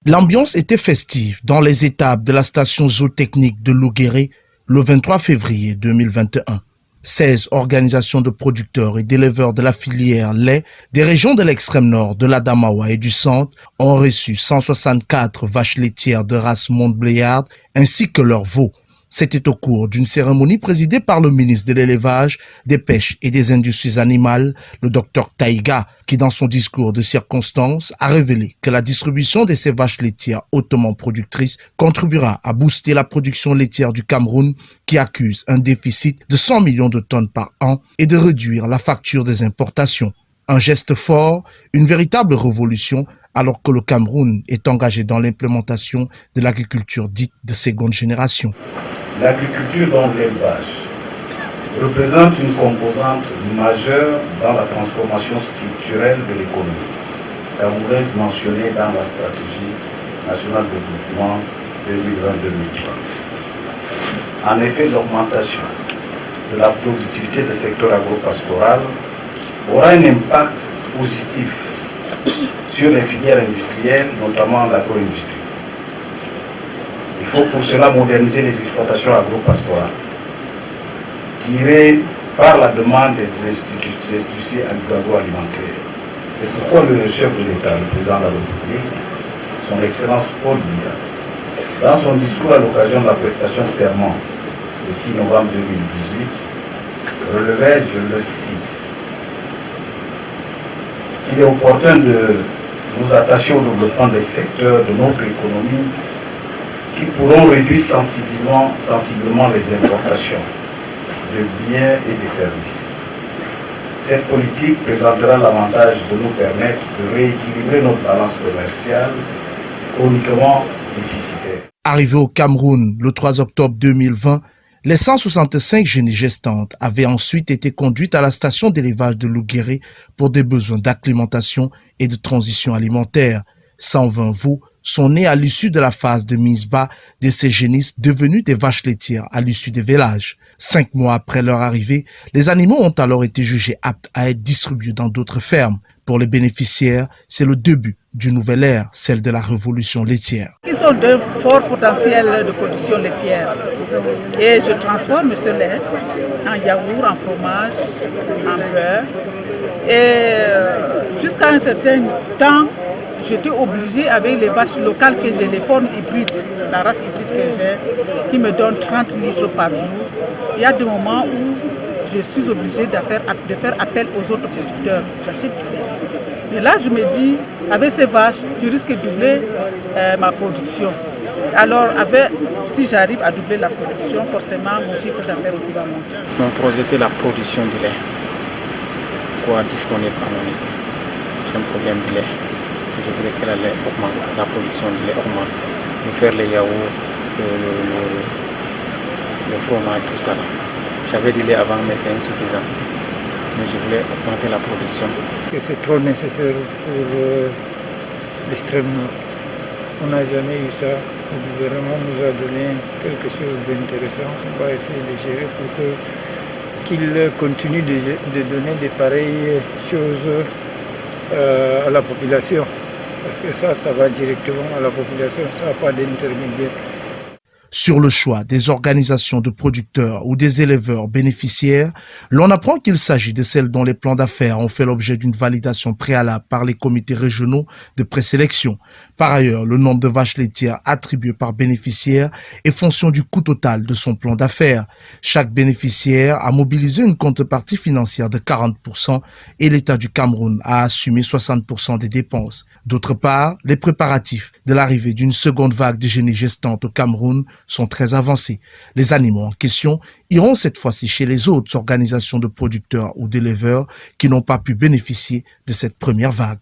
L'ambiance était festive dans les étapes de la station zootechnique de Louguéré le 23 février 2021. 16 organisations de producteurs et d'éleveurs de la filière lait des régions de l'extrême nord, de l'Adamawa et du centre ont reçu 164 vaches laitières de race Montbéliarde ainsi que leurs veaux. C'était au cours d'une cérémonie présidée par le ministre de l'Élevage, des Pêches et des Industries animales, le Dr Taïga, qui dans son discours de circonstance a révélé que la distribution de ces vaches laitières hautement productrices contribuera à booster la production laitière du Cameroun, qui accuse un déficit de 100 millions de tonnes par an, et de réduire la facture des importations. Un geste fort, une véritable révolution, alors que le Cameroun est engagé dans l'implémentation de l'agriculture dite de seconde génération. L'agriculture, dont l'élevage, représente une composante majeure dans la transformation structurelle de l'économie camerounaise mentionnée dans la stratégie nationale de développement 2020-2030. En effet, l'augmentation de la productivité du secteur agropastoral aura un impact positif sur les filières industrielles, notamment l'agro-industrie. Il faut pour cela moderniser les exploitations agro-pastorales, tirées par la demande des instituts agroalimentaires. C'est pourquoi le chef de l'État, le président de la République, son Excellence Paul Biya, dans son discours à l'occasion de la prestation de serment le 6 novembre 2018, relevait, je le cite, qu'il est opportun de nous attacher au développement des secteurs de notre économie qui pourront réduire sensiblement les importations de biens et de services. Cette politique présentera l'avantage de nous permettre de rééquilibrer notre balance commerciale chroniquement déficitaire. Arrivé au Cameroun le 3 octobre 2020, les 165 jeunes gestantes avaient ensuite été conduites à la station d'élevage de Louguéré pour des besoins d'acclimatation et de transition alimentaire. 120 veaux sont nés à l'issue de la phase de mise bas de ces génisses devenus des vaches laitières à l'issue des vélages. 5 mois après leur arrivée, les animaux ont alors été jugés aptes à être distribués dans d'autres fermes. Pour les bénéficiaires, c'est le début d'une nouvelle ère, celle de la révolution laitière. Ils ont de forts potentiels de production laitière et je transforme ce lait en yaourt, en fromage, en beurre. Et jusqu'à un certain temps, j'étais obligée avec les vaches locales que j'ai, les formes hybrides, la race hybride que j'ai, qui me donne 30 litres par jour. Il y a des moments où je suis obligée de faire appel aux autres producteurs. J'achète du lait. Et là, je me dis, avec ces vaches, je risque de doubler ma production. Alors, si j'arrive à doubler la production, forcément, mon chiffre d'affaires aussi va monter. Mon projet, c'est la production de lait. Quoi disponible à mon niveau. J'ai un problème de lait. Je voulais que la lait augmente, la production de lait augmente. Nous faire les yaourts, le fromage, tout ça. J'avais du lait avant, mais c'est insuffisant. Mais je voulais augmenter la production. C'est trop nécessaire pour l'extrême nord. On n'a jamais eu ça. Le gouvernement nous a donné quelque chose d'intéressant. On va essayer de gérer pour qu'il continue de donner de pareilles choses à la population. Parce que ça va directement à la population, ça n'a pas d'intermédiaire. Sur le choix des organisations de producteurs ou des éleveurs bénéficiaires, l'on apprend qu'il s'agit de celles dont les plans d'affaires ont fait l'objet d'une validation préalable par les comités régionaux de présélection. Par ailleurs, le nombre de vaches laitières attribuées par bénéficiaire est fonction du coût total de son plan d'affaires. Chaque bénéficiaire a mobilisé une contrepartie financière de 40% et l'État du Cameroun a assumé 60% des dépenses. D'autre part, les préparatifs de l'arrivée d'une seconde vague de génies gestantes au Cameroun sont très avancés. Les animaux en question iront cette fois-ci chez les autres organisations de producteurs ou d'éleveurs qui n'ont pas pu bénéficier de cette première vague.